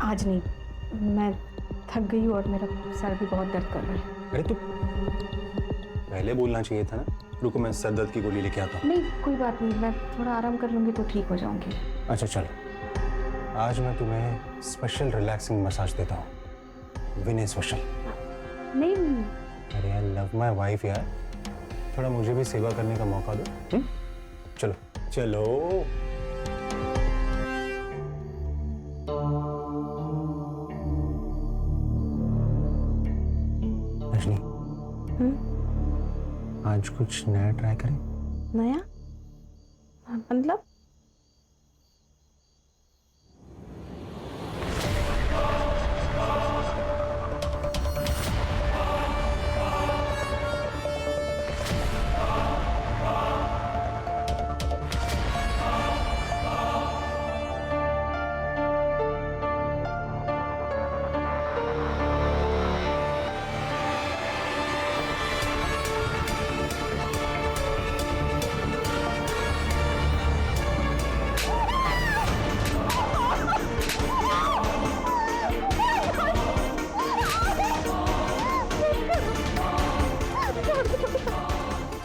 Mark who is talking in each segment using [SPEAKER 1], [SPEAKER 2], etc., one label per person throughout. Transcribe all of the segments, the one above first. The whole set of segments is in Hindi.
[SPEAKER 1] आज नहीं, मैं थक गई हूँ और मेरा सर भी बहुत दर्द कर रहा है।
[SPEAKER 2] अरे तो पहले बोलना चाहिए था ना। रुको मैं सर दर्द की गोली लेके आता हूँ।
[SPEAKER 1] नहीं कोई बात नहीं, मैं थोड़ा आराम कर लूँगी तो ठीक हो जाऊँगी।
[SPEAKER 2] अच्छा चलो, आज मैं तुम्हें स्पेशल रिलैक्सिंग मसाज देता हूँ, विनय स्पेशल।
[SPEAKER 1] नहीं
[SPEAKER 2] अरे आई लव माई वाइफ यार, थोड़ा मुझे भी सेवा करने का मौका दो। चलो चलो। रजनी, आज कुछ नया ट्राई करें।
[SPEAKER 1] नया मतलब?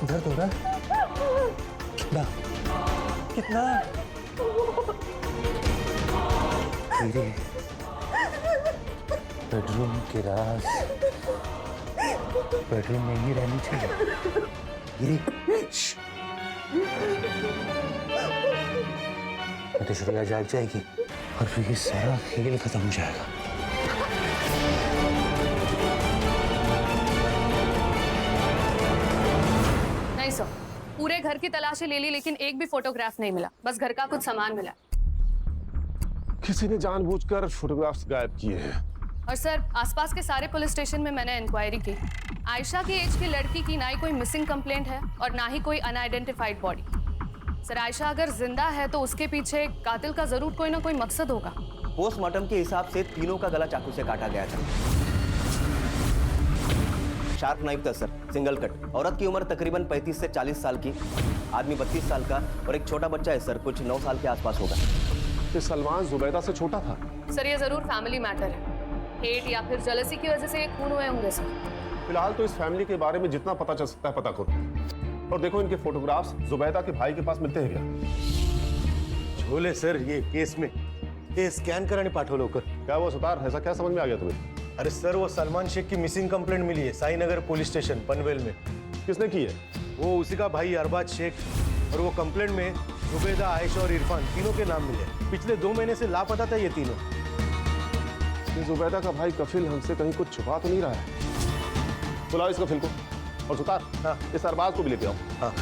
[SPEAKER 2] दर्द हो रहा है? कितना कितना? मेरे बेडरूम की राज बेडरूम में ही रहनी चाहिए। तो श्रेया जाग जाएगी और फिर ये सारा खेल खत्म हो जाएगा।
[SPEAKER 3] नहीं सर, पूरे घर की तलाशी ले ली लेकिन एक भी फोटोग्राफ नहीं मिला, बस घर का कुछ सामान मिला।
[SPEAKER 4] किसी ने जानबूझकर फोटोग्राफ्स गायब किए हैं।
[SPEAKER 3] और सर आसपास के सारे पुलिस स्टेशन में मैंने इंक्वायरी की। आयशा की एज की लड़की की ना ही कोई मिसिंग कंप्लेंट है और ना ही कोई अनआइडेंटिफाइड बॉडी। सर आयशा अगर जिंदा है तो उसके पीछे कातिल का जरूर कोई ना कोई मकसद होगा।
[SPEAKER 5] पोस्टमार्टम के हिसाब से तीनों का गला चाकू से काटा गया था। शार्प नाइफ था सर, सिंगल कट। औरत की उम्र तकरीबन 35 से 40 साल की, आदमी 32 साल का और एक छोटा बच्चा है सर, कुछ 9 साल के आसपास होगा।
[SPEAKER 4] ये सलमान जुबैदा से छोटा था?
[SPEAKER 3] सर ये जरूर फैमिली मैटर है, हेट या फिर जेलसी की वजह से ये खून हुए होंगे सर।
[SPEAKER 4] फिलहाल तो इस फैमिली के बारे में जितना पता चल सकता है पता करो। और देखो इनके फोटोग्राफ्स जुबैदा के भाई के पास मिलते हैं क्या?
[SPEAKER 6] झोले सर ये केस में ये स्कॅन करा आणि पाठव लवकर।
[SPEAKER 4] क्या वो सुतार, ऐसा क्या समझ में आ गया तुम्हें?
[SPEAKER 6] अरे सर वो सलमान शेख की मिसिंग कंप्लेंट मिली है साईनगर पुलिस स्टेशन पनवेल में।
[SPEAKER 4] किसने की है?
[SPEAKER 6] वो उसी का भाई अरबाज शेख। और वो कंप्लेंट में जुबैदा, आयशा और इरफान तीनों के नाम मिले। पिछले 2 महीने से लापता था ये तीनों।
[SPEAKER 4] ये जुबैदा का भाई कफिल हमसे कहीं कुछ छुपा तो नहीं रहा है? बुलाओ इस कफिल को। और सुतार, हाँ, इस अरबाज को भी लेते आओ।
[SPEAKER 6] हाँ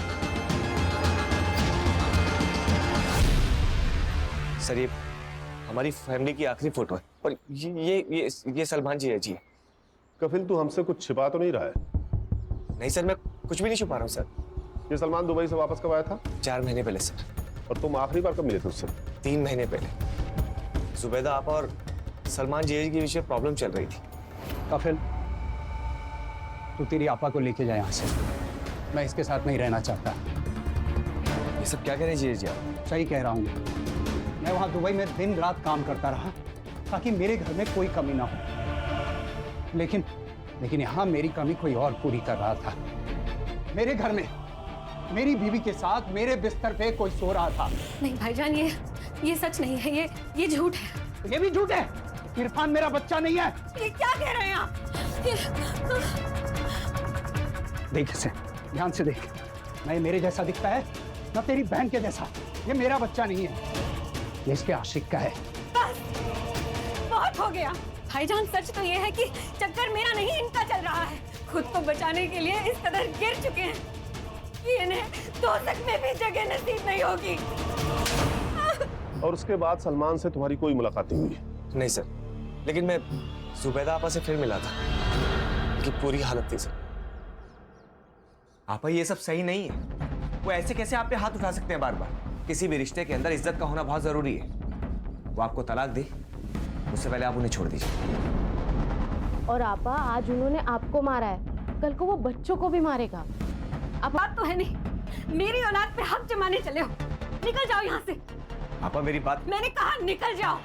[SPEAKER 5] सर ये हमारी फैमिली की आखिरी फोटो है और ये सलमान जी है जी।
[SPEAKER 4] कफिल तू हमसे कुछ छिपा तो नहीं रहा है?
[SPEAKER 5] नहीं सर मैं कुछ भी नहीं छुपा रहा हूँ सर।
[SPEAKER 4] ये सलमान दुबई से वापस कब आया था?
[SPEAKER 5] 4 महीने पहले सर।
[SPEAKER 4] और तुम आखिरी बार कब मिले थे उससे?
[SPEAKER 5] 3 महीने पहले। जुबैदा आप और सलमान जी के विषय प्रॉब्लम चल रही थी।
[SPEAKER 7] कफिल तू तेरी आपा को लेके जा यहाँ से, मैं इसके साथ नहीं रहना चाहता।
[SPEAKER 5] ये सब क्या कह रहे जी आप?
[SPEAKER 7] सही कह रहा हूँ, मैं वहाँ दुबई में दिन रात काम करता रहा ताकि मेरे घर में कोई कमी ना हो, लेकिन यहाँ मेरी कमी कोई और पूरी कर रहा था। मेरे घर में मेरी बीवी के साथ मेरे बिस्तर पे कोई सो रहा था।
[SPEAKER 3] नहीं भाईजान ये सच नहीं है, ये झूठ है।
[SPEAKER 7] ये भी झूठ है। इरफान मेरा बच्चा नहीं है।
[SPEAKER 3] ये क्या कह रहे हैं आप?
[SPEAKER 7] देख इसे, ध्यान से देख। ना ये मेरे जैसा दिखता है ना तेरी बहन के जैसा। ये मेरा बच्चा नहीं है, ये इसके आशिक का है।
[SPEAKER 3] बस बहुत हो गया भाईजान। सच तो ये है कि चक्कर मेरा नहीं इनका चल रहा है। खुद को बचाने के लिए इस कदर गिर चुके हैं कि इन्हें दोज़ख में भी जगह नसीब नहीं होगी।
[SPEAKER 4] और उसके बाद सलमान से तुम्हारी कोई मुलाकात नहीं हुई?
[SPEAKER 5] नहीं सर, लेकिन मैं जुबैदा आपा से फिर मिला था कि पूरी हालत थी सर। आपा ये सब सही नहीं है। वो ऐसे कैसे आप पे हाथ उठा सकते हैं बार बार? किसी भी रिश्ते के अंदर इज्जत का होना बहुत जरूरी है। वो आपको तलाक दे उससे पहले आप उन्हें छोड़ दीजिए।
[SPEAKER 8] और आपा आज उन्होंने आपको मारा है, कल को वो बच्चों को भी मारेगा।
[SPEAKER 3] अब बात तो है नहीं, मेरी औलाद पे हक जमाने चले हो। निकल जाओ यहाँ से।
[SPEAKER 5] आपा मेरी बात।
[SPEAKER 3] मैंने कहा निकल जाओ।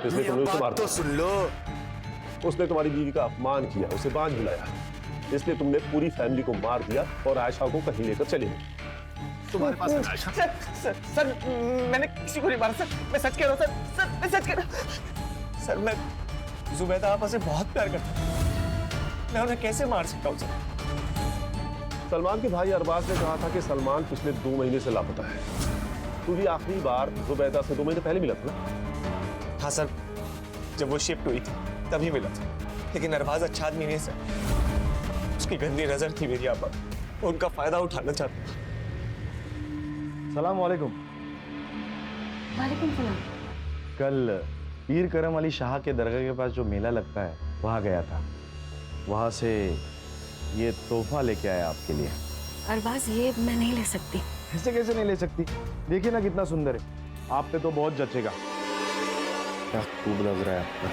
[SPEAKER 4] इसलिए तुमने उसे मार
[SPEAKER 9] तो सुन लो।
[SPEAKER 4] दिया। उसने तुम्हारी बीवी का अपमान किया, उसे बांझ बुलाया, इसलिए तुमने पूरी फैमिली को मार दिया और आयशा को कहीं लेकर चले गए। तुम्हारे पास है आयशा?
[SPEAKER 5] सर मैंने किसी को नहीं मारा सर, मैं सच कह रहा हूँ सर, मैं सच कह रहा हूँ सर। मैं जुबैदा आपा से बहुत प्यार करता हूँ, मैं उन्हें कैसे मार सकता हूँ सर?
[SPEAKER 4] सलमान के भाई अरबाज ने कहा था कि सलमान पिछले 2 महीने से लापता है। तू भी आखिरी बार जुबैदा से 2 महीने पहले मिला था ना?
[SPEAKER 5] हाँ सर, जब वो शिफ्ट हुई थी तभी मिला था, लेकिन अरबाज अच्छा आदमी नहीं है सर। उसकी गंदी नजर थी मेरी आप पर, उनका फायदा उठाना चाहता था।
[SPEAKER 9] सलाम वालेकुम।
[SPEAKER 8] वालेकुम सलाम।
[SPEAKER 9] कल पीर करम अली शाह के दरगाह के पास जो मेला लगता है वहां गया था, वहां से ये तोहफा लेके आया आपके लिए।
[SPEAKER 1] अरबाज, ये मैं नहीं ले सकती।
[SPEAKER 9] ऐसे कैसे नहीं ले सकती? देखिए ना कितना सुंदर है, आप पे तो बहुत जचेगा। क्या खूब लग रहा है आपको।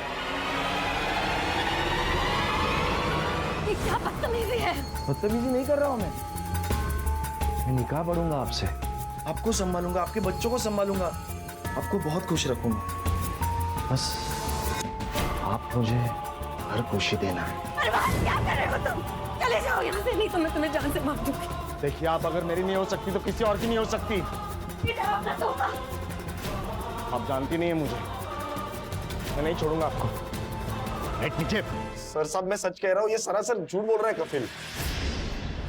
[SPEAKER 1] ये क्या बदतमीजी है?
[SPEAKER 9] बदतमीजी नहीं कर रहा हूं मैं निकाह पढ़ूंगा आपसे, आपको संभालूंगा, आपके बच्चों को संभालूंगा, आपको बहुत खुश रखूंगा। बस आप मुझे हर खुशी देना है।
[SPEAKER 1] अरबाज, क्या कर रहे हो तुम? चले जाओ यहाँ से, नहीं तो मैं तुम्हें जान से मार दूंगी।
[SPEAKER 9] देखिए, आप अगर मेरी नहीं हो सकती तो किसी और की नहीं हो सकती। आप जानती नहीं है मुझे, मैं नहीं छोड़ूंगा आपको। नीचे।
[SPEAKER 10] सर साहब, मैं सच कह रहा हूँ, ये सरासर झूठ बोल रहा है कफिल।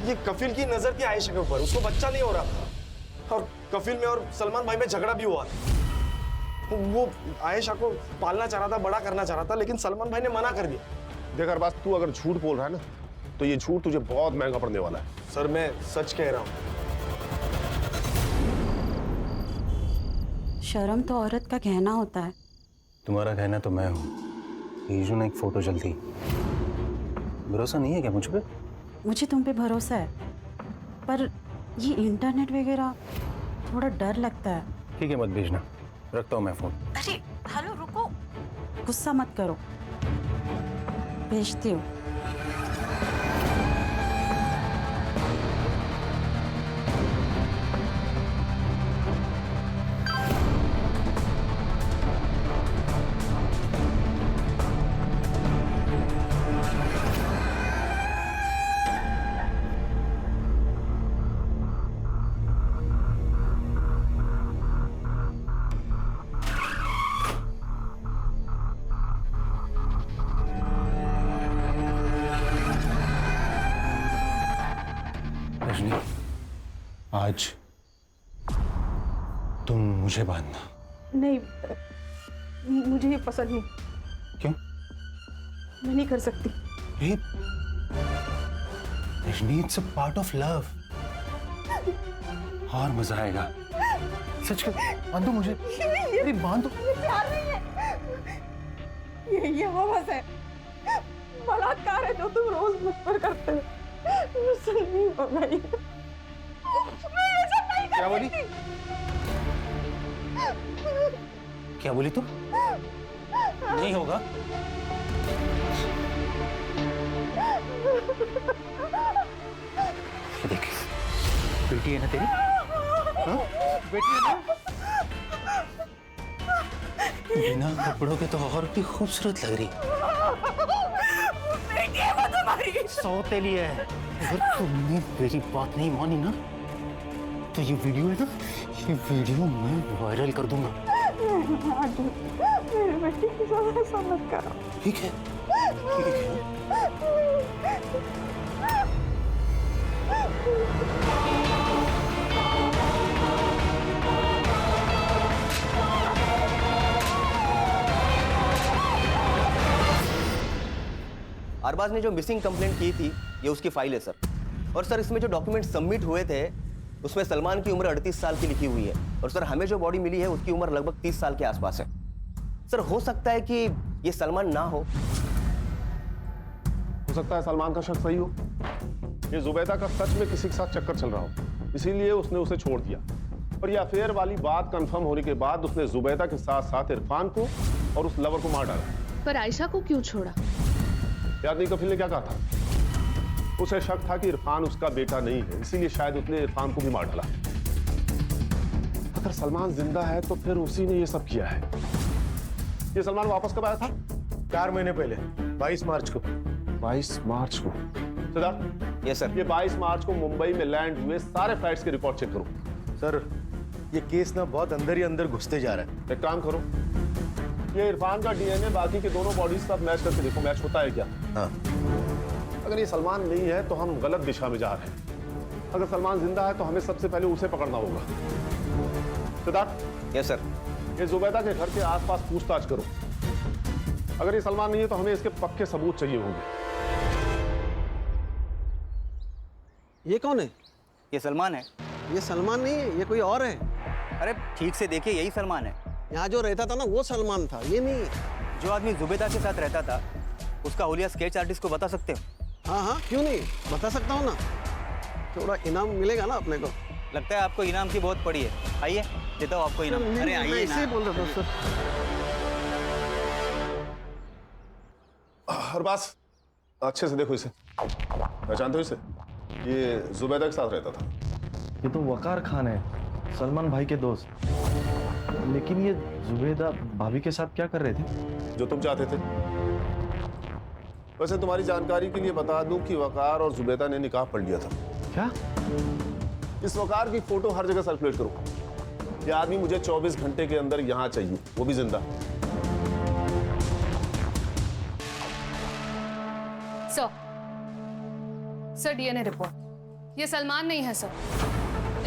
[SPEAKER 10] ये कफिल की नजर थी आयशा के ऊपर, उसको बच्चा नहीं हो रहा था और कफिल में और सलमान भाई में झगड़ा भी हुआ था। वो आयशा को पालना चाह रहा था, बड़ा करना चाह रहा था, लेकिन सलमान भाई ने मना कर दिया।
[SPEAKER 4] देख अरबाज, तू अगर झूठ बोल रहा है ना तो ये झूठ तुझे बहुत महंगा पड़ने वाला है।
[SPEAKER 10] सर मैं सच कह रहा हूँ।
[SPEAKER 1] शर्म तो औरत का कहना होता है।
[SPEAKER 2] तुम्हारा कहना तो मैं हूँ। ईजू ने एक फोटो जल्दी, भरोसा नहीं है क्या मुझ पे?
[SPEAKER 1] मुझे तुम पे भरोसा है, पर ये इंटरनेट वगैरह थोड़ा डर लगता है।
[SPEAKER 2] ठीक है, मत भेजना, रखता हूँ मैं फोन।
[SPEAKER 1] अरे हेलो, रुको, गुस्सा मत करो, भेजती हूँ।
[SPEAKER 2] रजनी, आज तुम मुझे बांधना।
[SPEAKER 1] नहीं, मुझे ये पसंद नहीं।
[SPEAKER 2] क्यों?
[SPEAKER 1] मैं नहीं कर सकती।
[SPEAKER 2] Rajni, it's a part of love. और मजा आएगा। सच कर, बांधो मुझे। अरे बांधो।
[SPEAKER 1] प्यार नहीं है, ये हवस है, बलात्कार है जो तुम रोज मुझ पर करते हो। मुझसे नहीं होगा ये। मैं ये सब नहीं कर
[SPEAKER 2] क्या बोली?
[SPEAKER 1] सकती।
[SPEAKER 2] क्या बोली तुम? नहीं होगा? ये देख, बेटी है ना तेरी? हाँ? बेटी है ना? बिना कपड़ों के तो और भी खूबसूरत लग रही।
[SPEAKER 1] बेटी है वो तुम्हारी।
[SPEAKER 2] सौतेली है। अगर तुमने मेरी बात नहीं मानी ना तो ये वीडियो है ना, ये वीडियो मैं वायरल कर दूंगा।
[SPEAKER 1] मेरी बेटी की साथ ऐसा मत करो।
[SPEAKER 2] ठीक है, ठीक है।
[SPEAKER 11] अरबाज ने जो मिसिंग कंप्लेंट की थी ये उसकी फाइल है सर। और सर इसमें जो डॉक्यूमेंट सबमिट हुए थे उसमें सलमान की उम्र 38 साल की लिखी हुई है और सर हमें जो बॉडी मिली है उसकी उम्र लगभग 30 साल के आसपास है। सर हो सकता है कि ये सलमान ना हो
[SPEAKER 4] सकता है सलमान का शक सही हो। ये जुबैदा का सच में किसी के साथ चक्कर चल रहा हो, इसीलिए उसने उसे छोड़ दिया। और ये अफेयर वाली बात कंफर्म होने के बाद उसने जुबैदा के साथ साथ इरफान को और उस लवर को मार डाला।
[SPEAKER 3] पर आयशा को क्यों छोड़ा?
[SPEAKER 4] याद नहीं कफिल ने क्या कहा था? उसे शक था कि इरफान उसका बेटा नहीं है, इसीलिए शायद उसने इरफान को भी मार डाला। अगर सलमान जिंदा है तो फिर उसी ने ये सब किया है। ये सलमान वापस कब आया था?
[SPEAKER 6] 4 महीने पहले, 22 मार्च को।
[SPEAKER 4] 22 मार्च को। Siddharth,
[SPEAKER 11] yes sir.
[SPEAKER 4] ये 22 मार्च को मुंबई में लैंड हुए सारे फ्लाइट्स के रिकॉर्ड चेक करो।
[SPEAKER 6] सर, ये केस ना बहुत अंदर ही अंदर घुसते जा रहा है।
[SPEAKER 4] एक काम करो, ये इरफान का डीएनए बाकी के दोनों बॉडीज के साथ मैच करके देखो, मैच होता है क्या।
[SPEAKER 6] हाँ।
[SPEAKER 4] अगर ये सलमान नहीं है तो हम गलत दिशा में जा रहे हैं। अगर सलमान जिंदा है तो हमें सबसे पहले उसे पकड़ना होगा। Siddharth,
[SPEAKER 11] yes sir.
[SPEAKER 4] ये जुबैदा के घर के आसपास पूछताछ करो। अगर ये सलमान नहीं है तो हमें इसके पक्के सबूत चाहिए होंगे।
[SPEAKER 12] ये कौन है?
[SPEAKER 11] ये सलमान है।
[SPEAKER 12] ये सलमान नहीं है, ये कोई और है।
[SPEAKER 11] अरे ठीक से देखिए, यही सलमान है।
[SPEAKER 12] यहाँ जो रहता था ना वो सलमान था, ये नहीं।
[SPEAKER 11] जो आदमी जुबैदा के साथ रहता था उसका हुलिया स्केच आर्टिस्ट को बता सकते हो?
[SPEAKER 12] हाँ हाँ, क्यों नहीं, बता सकता हूँ ना। थोड़ा इनाम मिलेगा ना अपने को।
[SPEAKER 11] लगता है आपको इनाम की बहुत पड़ी है। आइए देता हूँ आपको इनाम।
[SPEAKER 12] अरे आइए, ऐसे ही बोल रहा था सर।
[SPEAKER 4] और बस अच्छे से देखो इसे, पहचानते हो इसे? ये जुबैदा के साथ रहता था।
[SPEAKER 9] ये तो वकार खान है, सलमान भाई के दोस्त। लेकिन ये जुबैदा भाभी के साथ क्या कर रहे थे?
[SPEAKER 4] जो तुम चाहते थे। वैसे तुम्हारी जानकारी के लिए बता दूं कि वकार और जुबैदा ने निकाह पढ़ लिया था।
[SPEAKER 9] क्या?
[SPEAKER 4] इस वकार की फोटो हर जगह सर्कुलेट करो। ये आदमी मुझे 24 घंटे के अंदर यहां चाहिए, वो भी जिंदा।
[SPEAKER 3] Sir DNA report. ये सलमान नहीं है सर।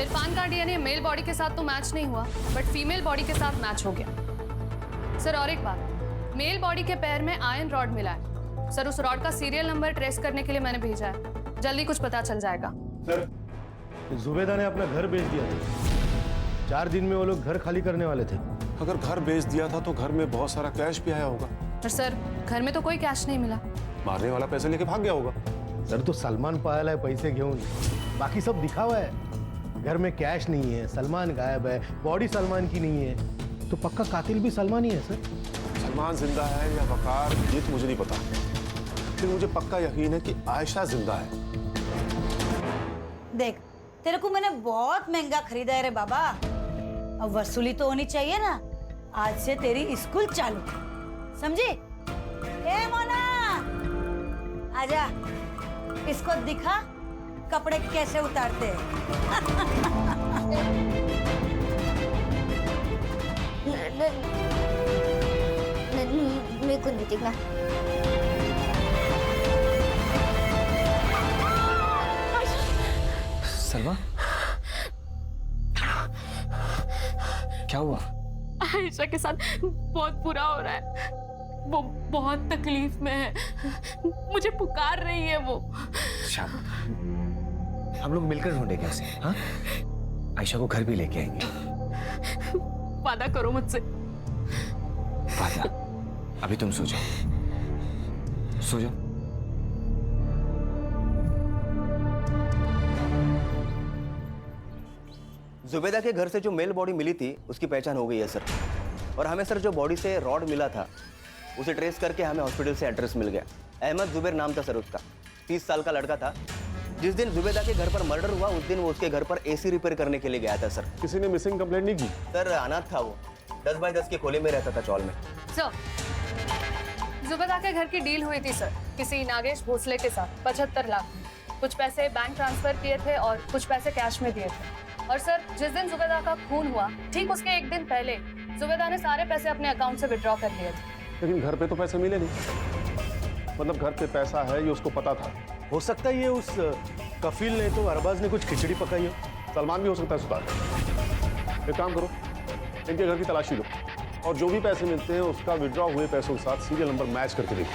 [SPEAKER 3] इरफान का डीएनए मेल बॉडी के साथ तो मैच नहीं हुआ, बट फीमेल बॉडी के साथ मैच हो गया। सर और एक बात, मेल बॉडी के पैर में आयरन रॉड मिला है। सर उस रॉड का सीरियल नंबर ट्रेस करने के लिए मैंने भेजा है, जल्दी कुछ पता चल जाएगा।
[SPEAKER 6] सर, जुबैदा ने अपना घर बेच दिया था। 4 दिन में वो लोग घर खाली करने वाले थे।
[SPEAKER 4] अगर घर बेच दिया था तो घर में बहुत सारा कैश भी आया होगा।
[SPEAKER 3] पर सर घर में तो कोई कैश नहीं मिला।
[SPEAKER 4] मारने वाला पैसे लेके भाग गया होगा।
[SPEAKER 6] सर, तो सलमान पायल है पैसे घेऊन, बाकी सब दिखावा है। घर में कैश नहीं है, सलमान गायब है, बॉडी सलमान की नहीं है, तो पक्का कातिल भी सलमान ही है सर।
[SPEAKER 4] सलमान जिंदा है या वकार, ये तो मुझे नहीं पता, लेकिन मुझे पक्का यकीन है कि आयशा जिंदा है।
[SPEAKER 13] देख, तेरे को मैंने बहुत महंगा खरीदा है रे बाबा, अब वसूली तो होनी चाहिए ना। आज से तेरी स्कूल चालू, समझी? ए मोना, आजा, इसको दिखा कपड़े कैसे उतारते हैं।
[SPEAKER 14] मेरे को नहीं दिखना।
[SPEAKER 9] सलमा, क्या हुआ?
[SPEAKER 3] आयशा के साथ बहुत बुरा हो रहा है, वो बहुत तकलीफ में है, मुझे पुकार रही है वो।
[SPEAKER 5] शाम, हम लोग मिलकर ढूंढे कैसे? हाँ, आयशा को घर भी लेके आएंगे।
[SPEAKER 3] वादा करो मुझसे।
[SPEAKER 5] वादा? अभी तुम सो जाओ, सो जाओ।
[SPEAKER 11] जुबैदा के घर से जो मेल बॉडी मिली थी उसकी पहचान हो गई है सर। और हमें सर जो बॉडी से रॉड मिला था उसे ट्रेस करके हमें हॉस्पिटल से एड्रेस मिल गया। अहमद जुबैर नाम था सर उसका, 30 साल का लड़का था। जिस दिन जुबैदा के घर पर मर्डर हुआ उस दिन वो उसके घर पर एसी रिपेयर करने के लिए गया था सर।
[SPEAKER 4] किसी ने मिसिंग कंप्लेंट नहीं की?
[SPEAKER 11] सर अनाथ था वो, 10 बाय 10 के खोले में रहता था चौल में।
[SPEAKER 3] सर जुबैदा के घर की डील हुई थी सर किसी नागेश भोसले के साथ 75 लाख। कुछ पैसे बैंक ट्रांसफर किए थे और कुछ पैसे कैश में दिए थे। और सर जिस दिन जुबैदा का खून हुआ ठीक उसके एक दिन पहले जुबैदा ने सारे पैसे अपने अकाउंट से विड्रॉ कर लिए थे।
[SPEAKER 4] लेकिन घर पे तो पैसे मिले नहीं। मतलब घर पे पैसा है ये उसको पता था।
[SPEAKER 6] हो सकता है ये उस कफील ने तो अरबाज ने कुछ खिचड़ी पकाई हो।
[SPEAKER 4] सलमान भी हो सकता है सुधार। एक काम करो, इनके घर की तलाशी लो और जो भी पैसे मिलते हैं उसका विड्रॉ हुए पैसों के साथ सीरियल नंबर मैच करके देखो।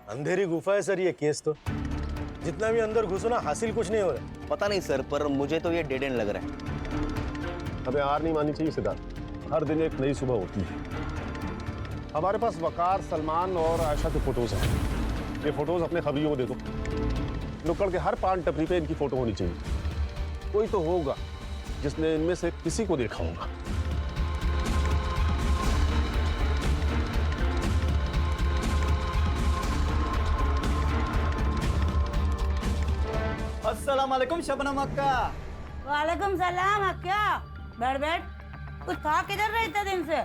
[SPEAKER 6] अंधेरी गुफा है सर ये केस तो। जितना भी अंदर घुसो ना हासिल कुछ नहीं हो रहा।
[SPEAKER 11] पता नहीं सर, पर मुझे तो ये डेड एंड लग रहा है।
[SPEAKER 4] हमें हार नहीं माननी चाहिए सिद्धार्थ, हर दिन एक नई सुबह होती है। हमारे पास वकार, सलमान और आयशा के फोटोज हैं। ये फोटोज अपने खबरियों को दे दो। नुक्कड़ के हर पान टपरी पे इनकी फोटो होनी चाहिए। कोई तो होगा जिसने इनमें से किसी को देखा होगा।
[SPEAKER 5] अस्सलाम वालेकुम शबनम अक्का।
[SPEAKER 13] वालेकुम सलाम अक्का। बैठ बैठ। कुछ था किधर रहे इतने दिन से?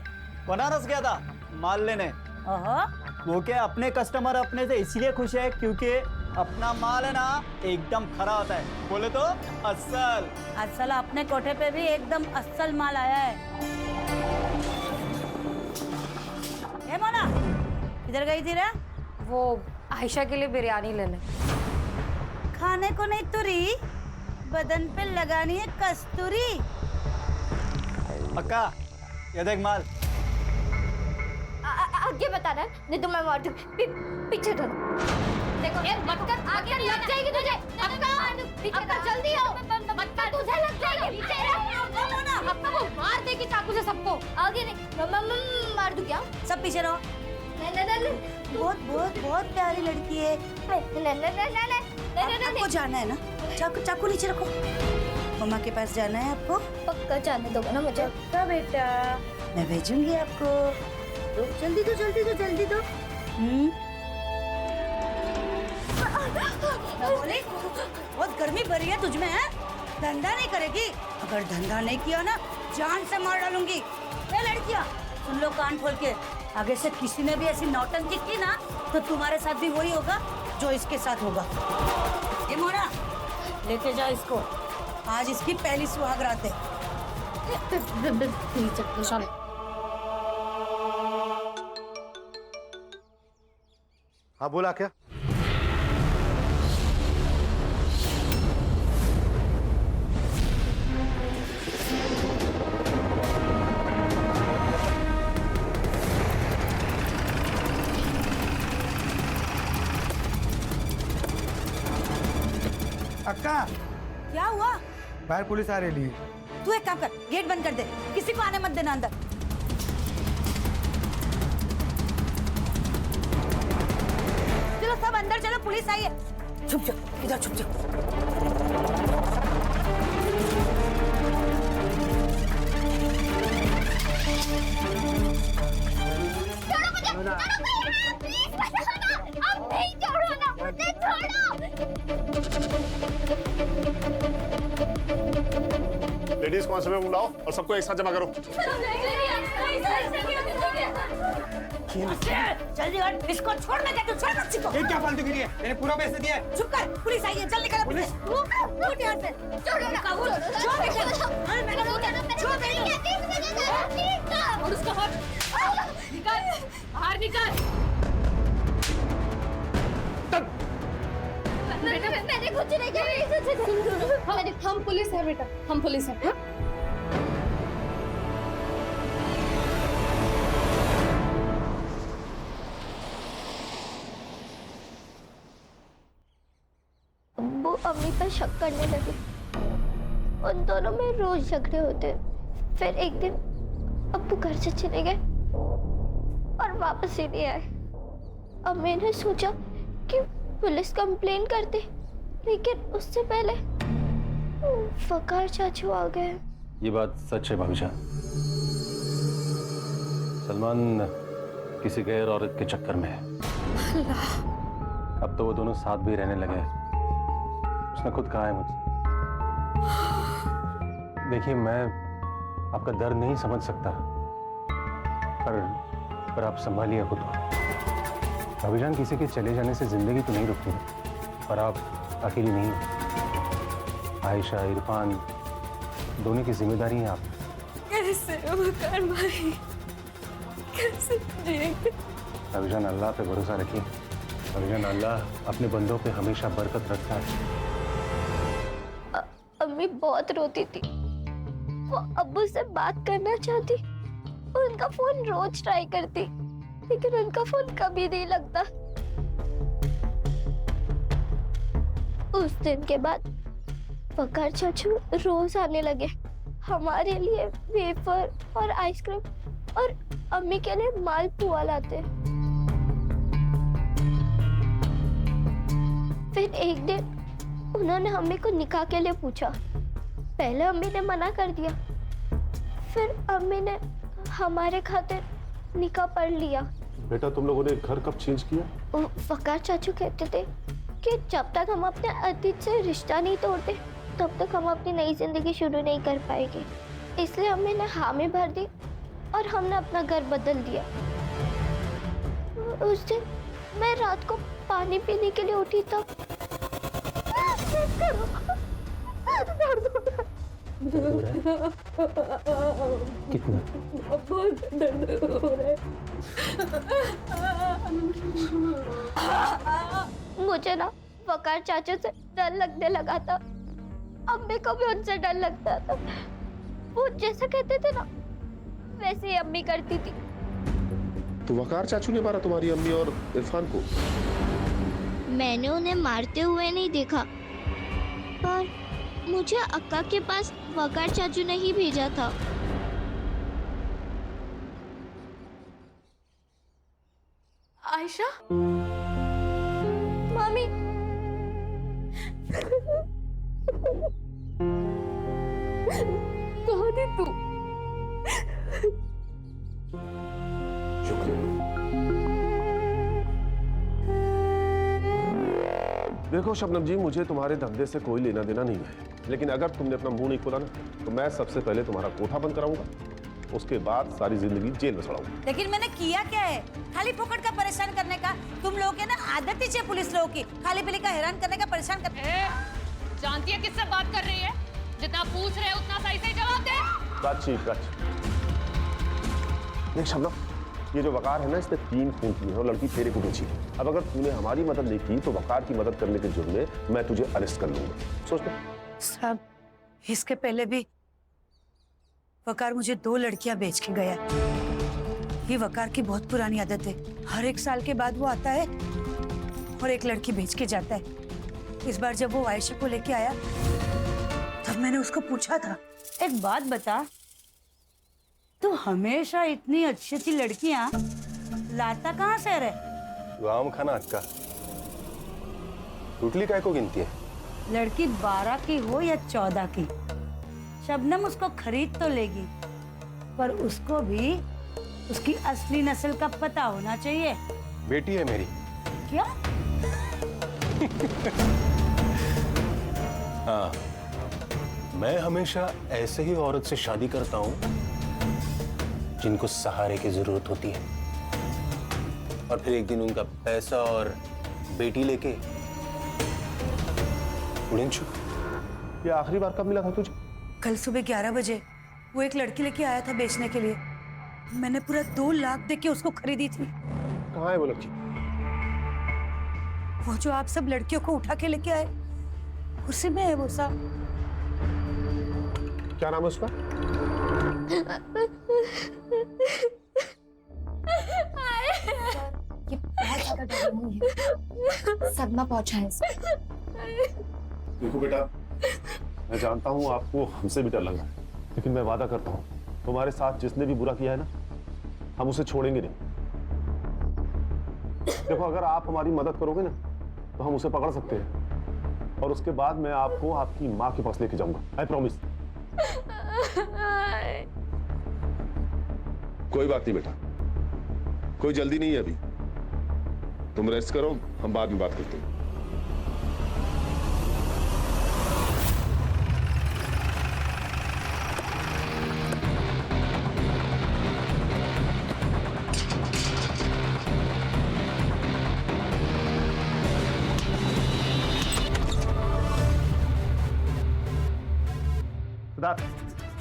[SPEAKER 5] बनारस गया था माल लेने।
[SPEAKER 13] ओहो।
[SPEAKER 5] वो क्या अपने कस्टमर अपने से इसलिए खुश है क्योंकि अपना माल है ना एकदम खरा होता है। बोले तो अस्सल।
[SPEAKER 13] अस्सल अपने कोठे पे भी एकदम अस्सल माल आया है। ए मोना, किधर गई थी रे?
[SPEAKER 8] वो आयशा के लिए बिरयानी लेने।
[SPEAKER 13] खाने को नहीं तुरी, बदन पे लगानी है कस्तूरी।
[SPEAKER 5] अक्का ये देख माल।
[SPEAKER 14] आगे बता रहा है, नहीं तो मैं मार दूँ। पीछे धर। देखो ये मत कर, आगे लग जाएगी तुझे। अक्का जल्दी आओ। मत कर, तुझे लग जाएगी। अक्का वो मार देगी चाकू से सबको। आगे नहीं, मार दूँ क्या?
[SPEAKER 13] सब पीछे रहो।
[SPEAKER 14] नहीं।
[SPEAKER 13] बहुत बहुत बहुत प्यारी लड़की है। आपको जाना है ना? चाकू नीचे रखो। मम्मा के पास जाना है आपको?
[SPEAKER 14] पक्का जाने दोगे ना मुझे?
[SPEAKER 13] पक्का बेटा, मैं भेजूंगी आपको। तो जल्दी दो। बोली बहुत गर्मी भरी है तुझ में है? धंधा नहीं करेगी? अगर धंधा नहीं किया ना जान से मार डालूंगी। ये लड़कियां सुन लो कान खोल के, आगे से किसी ने भी ऐसी नौटंकी की ना तो तुम्हारे साथ भी वही होगा जो इसके साथ होगा। ये मोना लेते जाओ इसको, आज इसकी पहली सुहाग रात है।
[SPEAKER 6] हाँ बोला क्या?
[SPEAKER 7] अक्का
[SPEAKER 13] क्या हुआ?
[SPEAKER 7] बाहर पुलिस आ रही है।
[SPEAKER 13] तू एक काम कर, गेट बंद कर दे, किसी को आने मत देना अंदर। चलो सब अंदर चलो, पुलिस आई है। छुप जाओ, इधर छुप जाओ।
[SPEAKER 4] लेडीज कांस्टेबल बुलाओ और सबको एक साथ जमा करो।
[SPEAKER 13] जल्दी हट, इसको छोड़। मैं कहती हूँ छोड़ बच्ची को।
[SPEAKER 7] ये क्या फालतू गिरी है? मैंने पूरा पैसे दिया है।
[SPEAKER 13] चुप कर, पुलिस आई है, जल्दी करो। पुलिस उठ यहाँ से। छोड़
[SPEAKER 3] और उसका हाथ निकाल, बाहर निकाल।
[SPEAKER 14] बेटा मैंने कुछ नहीं किया।
[SPEAKER 3] हम पुलिस है बेटा, हम पुलिस है। हाँ?
[SPEAKER 14] अब्बू अम्मी पर शक करने लगे। उन दोनों में रोज झगड़े होते। फिर एक दिन अब्बू घर से चले गए और वापस ही नहीं आए। अब मैंने सोचा कि पुलिस कंप्लेन करते, लेकिन उससे पहले फकार चाचू आ गए।
[SPEAKER 15] ये बात सच है भाभी जान। सलमान किसी गैर औरत के चक्कर में है। अब तो वो दोनों साथ भी रहने लगे हैं। उसने खुद कहा है मुझसे। देखिए मैं आपका दर्द नहीं समझ सकता, पर आप संभालिए खुद को। भाभी जान, किसी के चले जाने से जिंदगी तो नहीं रुकती, पर आप अकेली नहीं हो। आयशा, इरफान दोनों की जिम्मेदारी है आप।
[SPEAKER 1] कैसे वकार भाई, कैसे जिएंगे?
[SPEAKER 15] भाभी जान, अल्लाह पे भरोसा रखिए। भाभी जान, अल्लाह अपने बंदों पे हमेशा बरकत रखता है।
[SPEAKER 14] अम्मी बहुत रोती थी। वो अब्बू से बात करना चाहती, उनका फोन रोज ट्राई करती, लेकिन उनका फोन कभी नहीं लगता। उस दिन के बाद फकार चाचू रोज आने लगे। हमारे लिए वेफर और आइसक्रीम और अम्मी के लिए मालपुआ लाते। फिर एक दिन उन्होंने अम्मी को निकाह के लिए पूछा। पहले अम्मी ने मना कर दिया, फिर अम्मी ने हमारे खातिर निकाह पढ़ लिया।
[SPEAKER 4] बेटा तुम लोगों ने घर कब चेंज किया?
[SPEAKER 14] वकार चाचू कहते थे कि जब तक हम अपने अतीत से रिश्ता नहीं तोड़ते तब तक हम अपनी नई जिंदगी शुरू नहीं कर पाएंगे। इसलिए अम्मी ने हामी भर दी और हमने अपना घर बदल दिया। उस दिन मैं रात को पानी पीने के लिए उठी तब
[SPEAKER 15] कितना?
[SPEAKER 1] बहुत दर्द हो रहा है।
[SPEAKER 14] मुझे ना वकार चाचू से डर लगने लगा था। अम्मी को भी उनसे डर लगता था। वो जैसा कहते थे ना वैसे ही अम्मी करती थी।
[SPEAKER 4] तो वकार चाचू ने मारा तुम्हारी अम्मी और इरफान को?
[SPEAKER 14] मैंने उन्हें मारते हुए नहीं देखा, पर मुझे अक्का के पास वकार चाचू ने ही भेजा था।
[SPEAKER 3] आयशा,
[SPEAKER 14] मम्मी,
[SPEAKER 1] कहाँ थी तू?
[SPEAKER 4] देखो शबनम जी, मुझे तुम्हारे धंधे से कोई लेना देना नहीं है, लेकिन अगर तुमने अपना मुंह नहीं खोला ना तो मैं सबसे पहले तुम्हारा कोठा बंद कराऊंगा, उसके बाद सारी जिंदगी जेल में सड़ाऊंगा।
[SPEAKER 13] लेकिन मैंने किया क्या है? खाली फोकट का परेशान करने का। तुम लोगों के ना आदत ही है पुलिस लोगों की, खाली पीली का हैरान करने का, परेशान कर।
[SPEAKER 3] जानती है किससे बात कर रही है? जितना पूछ रहे उतना सही से जवाब दे।
[SPEAKER 4] बातचीत देख शबनम, ये जो वकार है ना, इसने 3 खून किए हैं और लड़की तेरे को बेची है। अब अगर तूने हमारी मदद नहीं की तो वकार की मदद करने के जुर्म में मैं तुझे अरेस्ट कर लूंगा। सोच ले।
[SPEAKER 13] साहब, इसके पहले भी वकार मुझे 2 लड़कियां बेच के गया। ये वकार की बहुत पुरानी आदत है। हर 1 साल के बाद वो आता है और एक लड़की बेच के जाता है। इस बार जब वो आयशा को लेके आया तब मैंने उसको पूछा था, एक बात बता, तू हमेशा इतनी अच्छी अच्छी लड़कियां लाता कहाँ से रे?
[SPEAKER 15] आम खाना अक्का, टुटली काय को गिनती है?
[SPEAKER 13] लड़की 12 की हो या 14 की, शबनम उसको खरीद तो लेगी, पर उसको भी उसकी असली नस्ल का पता होना चाहिए।
[SPEAKER 15] बेटी है मेरी।
[SPEAKER 13] क्या?
[SPEAKER 15] हाँ, मैं हमेशा ऐसे ही औरत से शादी करता हूँ जिनको सहारे की जरूरत होती है, और फिर एक दिन उनका पैसा और बेटी लेके उड़न छुप।
[SPEAKER 4] ये आखिरी बार कब मिला था तुझे?
[SPEAKER 13] कल सुबह 11 बजे वो एक लड़की लेके आया था बेचने के लिए। मैंने पूरा 2 लाख दे के उसको खरीदी थी।
[SPEAKER 4] कहाँ है वो लड़की?
[SPEAKER 13] वो जो आप सब लड़कियों को उठा के लेके आए, उसी में है वो साहब।
[SPEAKER 4] क्या नाम है उसका?
[SPEAKER 8] ये बहुत ज्यादा डर नहीं है, सदमा पहुंचा है इसको।
[SPEAKER 4] देखो बेटा, मैं जानता हूँ आपको हमसे भी डर लग रहा है, लेकिन मैं वादा करता हूँ तुम्हारे साथ जिसने भी बुरा किया है ना, हम उसे छोड़ेंगे नहीं। देखो, अगर आप हमारी मदद करोगे ना तो हम उसे पकड़ सकते हैं, और उसके बाद मैं आपको आपकी माँ के पास लेके जाऊंगा। I promise. कोई बात नहीं बेटा, कोई जल्दी नहीं है अभी, तुम रेस्ट करो, हम बाद में बात करते हैं।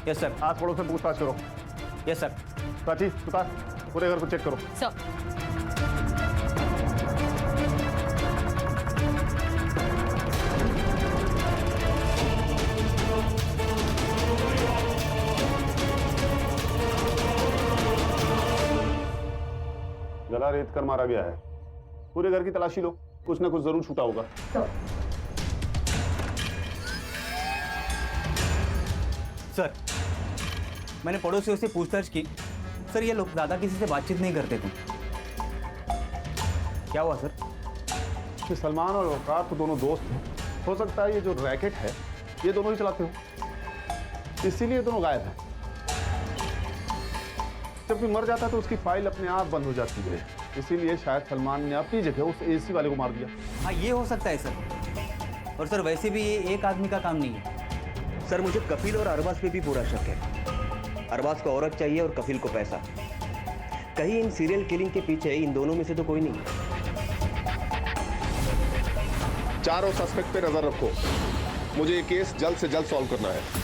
[SPEAKER 11] Yes sir.
[SPEAKER 4] आस पड़ोस से पूछताछ करो।
[SPEAKER 11] Yes sir.
[SPEAKER 4] प्राची, सुतार, पूरे घर को चेक करो।
[SPEAKER 3] सर।
[SPEAKER 4] गला रेत कर मारा गया है। पूरे घर की तलाशी लो, कुछ ना कुछ जरूर छूटा होगा।
[SPEAKER 11] सर, मैंने पड़ोसियों से पूछताछ की। सर, ये लोग ज्यादा किसी से बातचीत नहीं करते थे। क्या हुआ सर?
[SPEAKER 4] कि सलमान और वकार तो दोनों दोस्त हैं, हो सकता है ये जो रैकेट है ये दोनों ही चलाते हो, इसीलिए दोनों गायब हैं। जब कोई मर जाता है तो उसकी फाइल अपने आप बंद हो जाती है, इसीलिए शायद सलमान ने अपनी जगह उस एसी वाले को मार दिया।
[SPEAKER 11] हाँ, ये हो सकता है सर। और सर वैसे भी ये एक आदमी का काम नहीं है सर। मुझे कफिल और अरबाज पे भी पूरा शक है। अरबाज को औरत चाहिए और कफिल को पैसा। कहीं इन सीरियल किलिंग के पीछे इन दोनों में से तो कोई नहीं।
[SPEAKER 4] चारों सस्पेक्ट पे नजर रखो, मुझे ये केस जल्द से जल्द सॉल्व करना है।